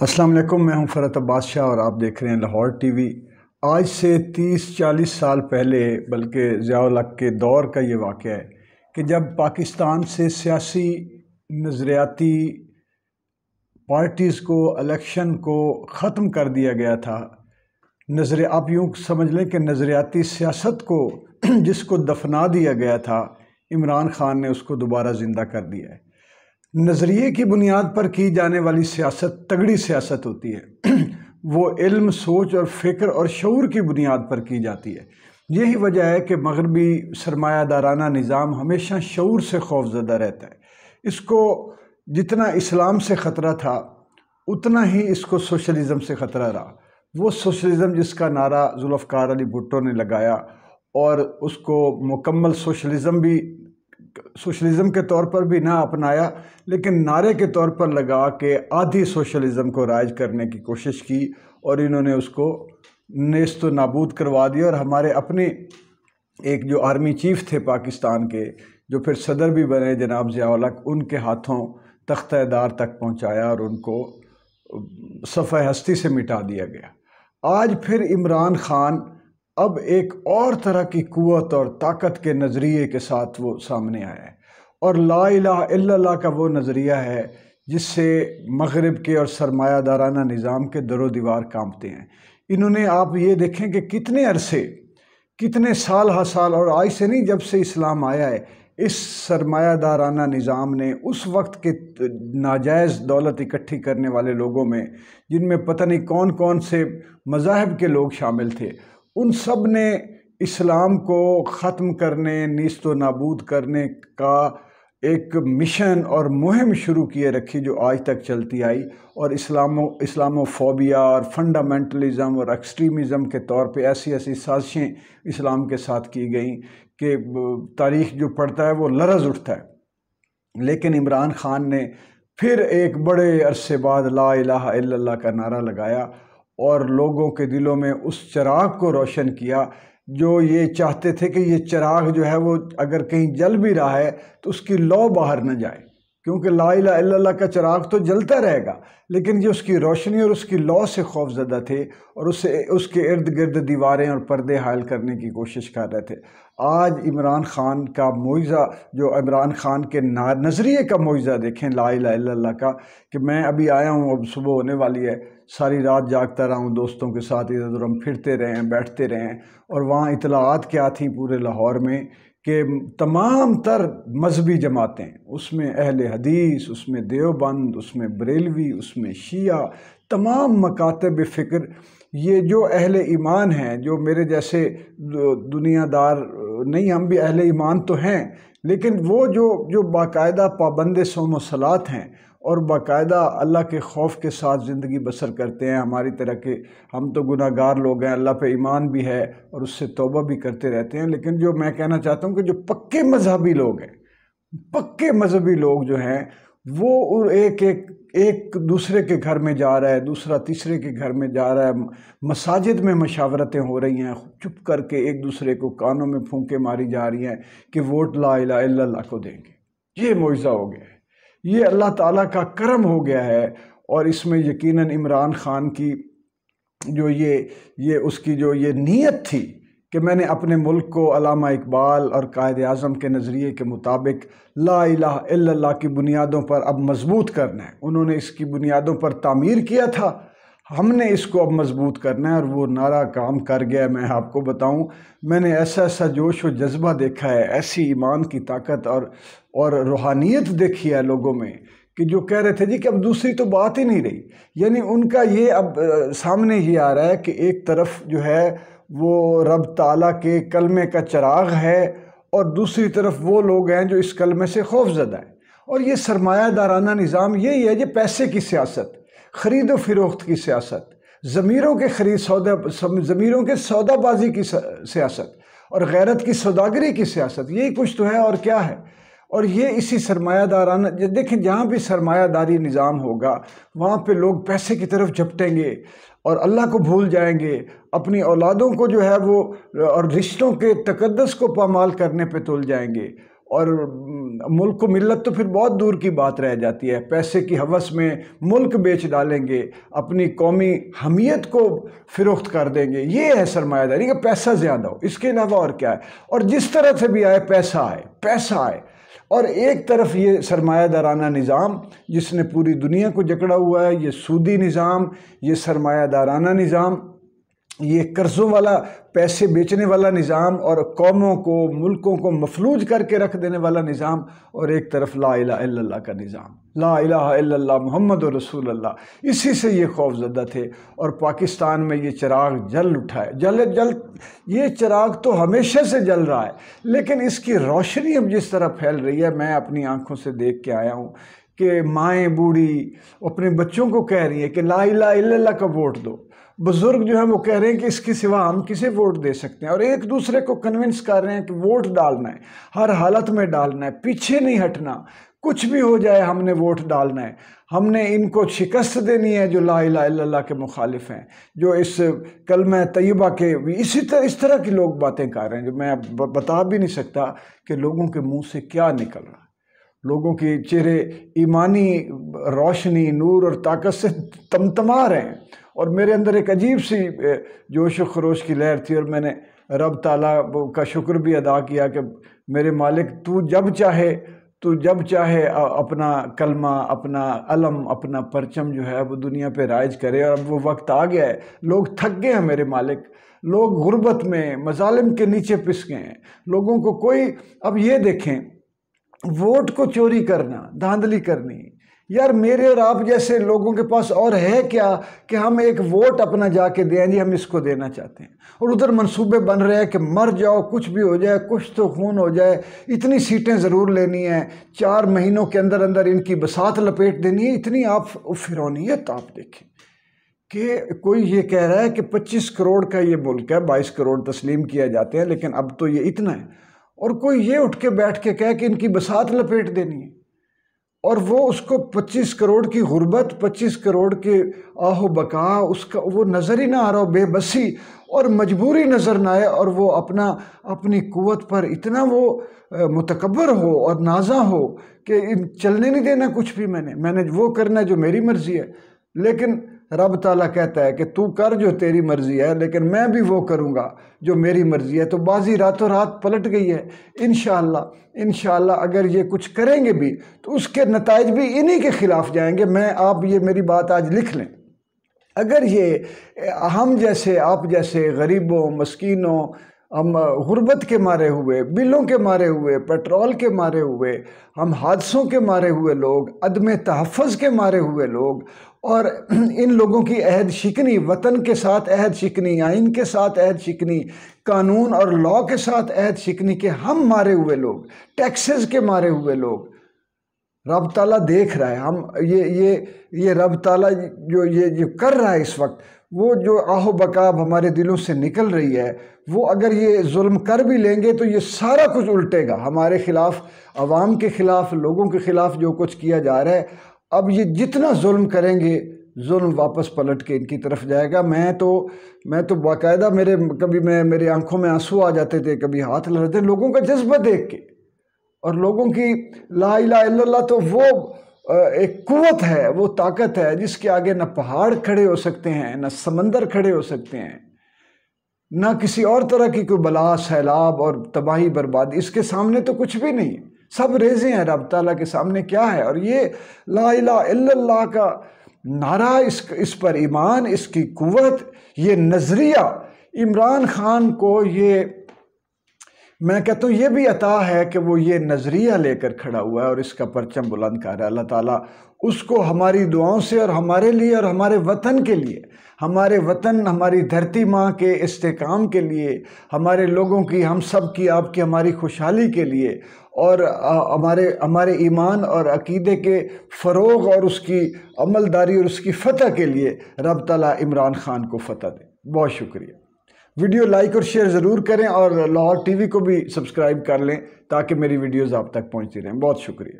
السلام علیکم، میں ہوں فرحت عباس شاہ اور آپ دیکھ رہے ہیں لاہور ٹی وی۔ آج سے 30-40 سال پہلے، بلکہ ضیاء الحق کے دور کا یہ واقعہ ہے کہ جب پاکستان سے سیاسی نظریاتی پارٹیز کو الیکشن کو ختم کر دیا گیا تھا۔ آپ یوں سمجھ لیں کہ نظریاتی سیاست کو جس کو دفنا دیا گیا تھا، عمران خان نے اس کو دوبارہ زندہ کر دیا ہے۔ نظریے کی بنیاد پر کی جانے والی سیاست تگڑی سیاست ہوتی ہے، وہ علم، سوچ اور فکر اور شعور کی بنیاد پر کی جاتی ہے۔ یہی وجہ ہے کہ مغربی سرمایہ دارانہ نظام ہمیشہ شعور سے خوفزدہ رہتا ہے۔ اس کو جتنا اسلام سے خطرہ تھا اتنا ہی اس کو سوشلزم سے خطرہ رہا۔ وہ سوشلزم جس کا نعرہ ذوالفقار علی بھٹو نے لگایا اور اس کو مکمل سوشلزم کے طور پر بھی نہ اپنایا، لیکن نعرے کے طور پر لگا کے آدھی سوشلزم کو رائج کرنے کی کوشش کی، اور انہوں نے اس کو نیست و نابود کروا دیا۔ اور ہمارے اپنے ایک جو آرمی چیف تھے پاکستان کے، جو پھر صدر بھی بنے، جناب ضیاء الحق، ان کے ہاتھوں تختہ دار تک پہنچایا اور ان کو صفحہ ہستی سے مٹا دیا گیا۔ آج پھر عمران خان اب ایک اور طرح کی قوت اور طاقت کے نظریے کے ساتھ وہ سامنے آیا ہے، اور لا الہ الا اللہ کا وہ نظریہ ہے جس سے مغرب کے اور سرمایہ دارانہ نظام کے در و دیوار کانپتے ہیں۔ انہوں نے، آپ یہ دیکھیں کہ کتنے عرصے، کتنے سال ہا سال، اور آج سے نہیں، جب سے اسلام آیا ہے، اس سرمایہ دارانہ نظام نے اس وقت کے ناجائز دولت اکٹھی کرنے والے لوگوں میں، جن میں پتہ نہیں کون کون سے مذاہب کے لوگ شامل تھے، ان سب نے اسلام کو ختم کرنے، نیست و نابود کرنے کا ایک مشن اور مہم شروع کیے رکھی، جو آج تک چلتی آئی۔ اور اسلامو فوبیا اور فنڈامنٹلزم اور ایکسٹریمزم کے طور پہ ایسی سازشیں اسلام کے ساتھ کی گئیں کہ تاریخ جو پڑھتا ہے وہ لرز اٹھتا ہے۔ لیکن عمران خان نے پھر ایک بڑے عرصے بعد لا الہ الا اللہ کا نعرہ لگایا اور لوگوں کے دلوں میں اس چراغ کو روشن کیا، جو یہ چاہتے تھے کہ یہ چراغ جو ہے وہ اگر کہیں جل بھی رہا ہے تو اس کی لو باہر نہ جائے، کیونکہ لا الہ الا اللہ کا چراغ تو جلتا رہے گا، لیکن جو اس کی روشنی اور اس کی لو سے خوف زدہ تھے اور اس کے ارد گرد دیواریں اور پردے حائل کرنے کی کوشش کر رہے تھے۔ آج عمران خان کا معجزہ، جو عمران خان کے نظریے کا معجزہ دیکھیں لا الہ الا اللہ کا، کہ میں ابھی آیا ہوں، اب صبح ہونے والی ہے، ساری رات جاگتا رہا ہوں دوستوں کے ساتھ، ادھر ادھر ہم پھرتے رہے ہیں، بیٹھتے رہے ہیں، اور وہاں اطلاعات کیا تھیں پورے لاہور میں کہ تمام تر مذہبی جماعتیں، اس میں اہل حدیث، اس میں دیوبند، اس میں بریلوی، اس میں شیعہ، تمام مکاتب فکر، یہ جو اہل ایمان ہیں، جو میرے جیسے دنیا دار نہیں، ہم بھی اہل ایمان تو ہیں، لیکن وہ جو باقاعدہ پابند صوم و صلات ہیں اور باقاعدہ اللہ کے خوف کے ساتھ زندگی بسر کرتے ہیں، ہماری طرح کے ہم تو گناہ گار لوگ ہیں، اللہ پہ ایمان بھی ہے اور اس سے توبہ بھی کرتے رہتے ہیں، لیکن جو میں کہنا چاہتا ہوں کہ جو پکے مذہبی لوگ ہیں، پکے مذہبی لوگ جو ہیں، وہ ایک دوسرے کے گھر میں جا رہا ہے، دوسرا تیسرے کے گھر میں جا رہا ہے، مساجد میں مشاورتیں ہو رہی ہیں، چپ کر کے ایک دوسرے کو کانوں میں پھونکے ماری جا رہی ہیں کہ ووٹ لا الہ الا اللہ کو دیں گے۔ یہ معجزہ ہو گیا ہے، یہ اللہ تعالیٰ کا کرم ہو گیا ہے، اور اس میں یقیناً عمران خان کی جو اس کی جو یہ نیت تھی کہ میں نے اپنے ملک کو علامہ اقبال اور قائد اعظم کے نظریے کے مطابق لا الہ الا اللہ کی بنیادوں پر اب مضبوط کرنا ہے، انہوں نے اس کی بنیادوں پر تعمیر کیا تھا، ہم نے اس کو اب مضبوط کرنا ہے، اور وہ نعرہ کام کر گیا۔ میں آپ کو بتاؤں، میں نے ایسا جوش و جذبہ دیکھا ہے، ایسی ایمان کی طاقت اور روحانیت دیکھی ہے لوگوں میں، کہ جو کہہ رہے تھے جی کہ اب دوسری تو بات ہی نہیں رہی، یعنی ان کا یہ اب سامنے ہی آ رہا ہے کہ ایک طرف جو ہے وہ رب تعالیٰ کے کلمے کا چراغ ہے، اور دوسری طرف وہ لوگ ہیں جو اس کلمے سے خوف زدہ ہیں۔ اور یہ سرمایہ دارانہ نظام یہی ہے، یہ پیسے کی سیاست، خرید و فروخت کی سیاست، ضمیروں کے سودا بازی کی سیاست اور غیرت کی سوداگری کی سیاست، یہی کچھ تو ہے، اور کیا ہے؟ اور یہ اسی سرمایہ دارانہ، دیکھیں جہاں بھی سرمایہ داری نظام ہوگا وہاں پہ لوگ پیسے کی طرف جھپٹیں گے اور اللہ کو بھول جائیں گے، اپنی اولادوں کو جو ہے وہ اور رشتوں کے تقدس کو پامال کرنے پہ تل جائیں گے، اور ملک کو ملت تو پھر بہت دور کی بات رہ جاتی ہے، پیسے کی ہوس میں ملک بیچ ڈالیں گے، اپنی قومی حمیت کو فروخت کر دیں گے، یہ ہے سرمایہ داری کہ پیسہ زیادہ ہو، اس کے علاوہ اور کیا ہے؟ اور جس طرح سے بھی آئے پیسہ آئے، اور ایک طرف یہ سرمایہ دارانہ نظام جس نے پوری دنیا کو جکڑا ہوا ہے، یہ سودی نظام، یہ سرمایہ دارانہ نظام، یہ قرضوں والا، پیسے بیچنے والا نظام، اور قوموں کو، ملکوں کو مفلوج کر کے رکھ دینے والا نظام، اور ایک طرف لا الہ الا اللہ کا نظام، لا الہ الا اللہ محمد رسول اللہ، اسی سے یہ خوف زدہ تھے۔ اور پاکستان میں یہ چراغ جل اٹھا ہے، یہ چراغ تو ہمیشہ سے جل رہا ہے، لیکن اس کی روشنی اب جس طرح پھیل رہی ہے، میں اپنی آنکھوں سے دیکھ کے آیا ہوں کہ مائیں بوڑھی اپنے بچوں کو کہہ رہی ہیں کہ لا الہ الا اللہ کا ووٹ دو، بزرگ جو ہیں وہ کہہ رہے ہیں کہ اس کے سوا ہم کسے ووٹ دے سکتے ہیں، اور ایک دوسرے کو کنونس کر رہے ہیں کہ ووٹ ڈالنا ہے، ہر حالت میں ڈالنا ہے، پیچھے نہیں ہٹنا، کچھ بھی ہو جائے ہم نے ووٹ ڈالنا ہے، ہم نے ان کو شکست دینی ہے جو لا الہ الا اللہ کے مخالف ہیں، جو اس کلمہ طیبہ کے اس طرح کی لوگ باتیں کر رہے ہیں جو میں بتا بھی نہیں سکتا کہ لوگوں کے منہ سے کیا نکل رہا ہے۔ لوگوں کے چہرے ایمانی روشنی، نور اور طاقت سے تمتما رہے ہیں، اور میرے اندر ایک عجیب سی جوش و خروش کی لہر تھی، اور میں نے رب تعالیٰ کا شکر بھی ادا کیا کہ میرے مالک تو جب چاہے اپنا کلمہ، اپنا علم، اپنا پرچم جو ہے وہ دنیا پہ رائج کرے، اور اب وہ وقت آ گیا ہے، لوگ تھک گئے ہیں میرے مالک، لوگ غربت میں مظالم کے نیچے پس گئے ہیں، لوگوں کو کوئی، اب یہ دیکھیں ووٹ کو چوری کرنا، دھاندلی کرنی، یار میرے اور آپ جیسے لوگوں کے پاس اور ہے کیا کہ ہم ایک ووٹ اپنا جا کے دیں جی ہم اس کو دینا چاہتے ہیں، اور ادھر منصوبے بن رہے ہیں کہ مر جاؤ، کچھ بھی ہو جائے، کچھ تو خون ہو جائے، اتنی سیٹیں ضرور لینی ہیں، 4 مہینوں کے اندر ان کی بساط لپیٹ دینی ہے، اتنی آپ فرعونیت آپ دیکھیں کہ کوئی یہ کہہ رہا ہے کہ 25 کروڑ کا یہ ملک ہے، 22 کروڑ تسلیم کیا جاتے ہیں، لیکن اب تو یہ اتنا ہے، اور کوئی یہ اٹھ کے بیٹھ کے کہے کہ ان کی بساط لپیٹ دینی ہے، اور وہ اس کو 25 کروڑ کی غربت، 25 کروڑ کے آہ و بقا، اس کا وہ نظر ہی نہ آ رہا ہو، بے بسی اور مجبوری نظر نہ آئے، اور وہ اپنی قوت پر اتنا وہ متکبر ہو اور نازاں ہو کہ چلنے نہیں دینا کچھ بھی، میں نے وہ کرنا ہے جو میری مرضی ہے، لیکن رب تعالیٰ کہتا ہے کہ تو کر جو تیری مرضی ہے، لیکن میں بھی وہ کروں گا جو میری مرضی ہے، تو بازی راتوں رات پلٹ گئی ہے۔ انشاءاللہ اگر یہ کچھ کریں گے بھی تو اس کے نتائج بھی انہی کے خلاف جائیں گے۔ آپ یہ میری بات آج لکھ لیں، اگر یہ ہم جیسے، آپ جیسے غریبوں، مسکینوں، ہم غربت کے مارے ہوئے، بلوں کے مارے ہوئے، پیٹرول کے مارے ہوئے، ہم حادثوں کے مارے ہوئے لوگ، عدم تحفظ کے مارے ہوئے لوگ، اور ان لوگوں کی عہد شکنی، وطن کے ساتھ عہد شکنی، آئین کے ساتھ عہد شکنی، قانون اور لاء کے ساتھ عہد شکنی کے ہم مارے ہوئے لوگ، ٹیکسز کے مارے ہوئے لوگ، رب تعالیٰ دیکھ رہا ہے، ہم یہ رب تعالیٰ جو یہ کر رہا ہے اس وقت، وہ جو آہ و بقا ہمارے دلوں سے نکل رہی ہے، وہ اگر یہ ظلم کر بھی لیں گے تو یہ سارا کچھ الٹے گا ہمارے خلاف، عوام کے خلاف، لوگوں کے خلاف جو کچھ کیا جا رہا ہے۔ اب یہ جتنا ظلم کریں گے، ظلم واپس پلٹ کے ان کی طرف جائے گا۔ میں تو باقاعدہ میرے آنکھوں میں آنسو آ جاتے تھے، کبھی ہاتھ لڑتے تھے لوگوں کا جذبہ دیکھ کے، اور لوگوں کی لا الہ الا اللہ تو وہ ایک قوت ہے، وہ طاقت ہے جس کے آگے نہ پہاڑ کھڑے ہو سکتے ہیں، نہ سمندر کھڑے ہو سکتے ہیں، نہ کسی اور طرح کی کوئی بلا، سیلاب اور تباہی بربادی، اس کے سامنے تو کچھ بھی نہیں، سب ریزیں ہیں رب تعالیٰ کے سامنے کیا ہے۔ اور یہ لا الہ الا اللہ کا نعرہ، اس پر ایمان، اس کی قوت، یہ نظریہ عمران خان کو، یہ میں کہتا ہوں یہ بھی عطا ہے کہ وہ یہ نظریہ لے کر کھڑا ہوا ہے اور اس کا پرچم بلند کر رہا ہے۔ اللہ تعالیٰ اس کو ہماری دعاؤں سے اور ہمارے لیے اور ہمارے وطن کے لیے، ہمارے وطن، ہماری دھرتی ماں کے استحکام کے لیے، ہمارے لوگوں کی، ہم سب کی، آپ کی، ہماری خوشحالی کے لیے، اور ہمارے ایمان اور عقیدے کے فروغ اور اس کی عملداری اور اس کی فتح کے لیے رب تعالیٰ عمران خان کو فتح دے۔ بہت شکریہ۔ ویڈیو لائک اور شیئر ضرور کریں، اور لاہور ٹی وی کو بھی سبسکرائب کر لیں تاکہ میری ویڈیوز آپ تک پہنچتی رہیں۔ بہت شکریہ۔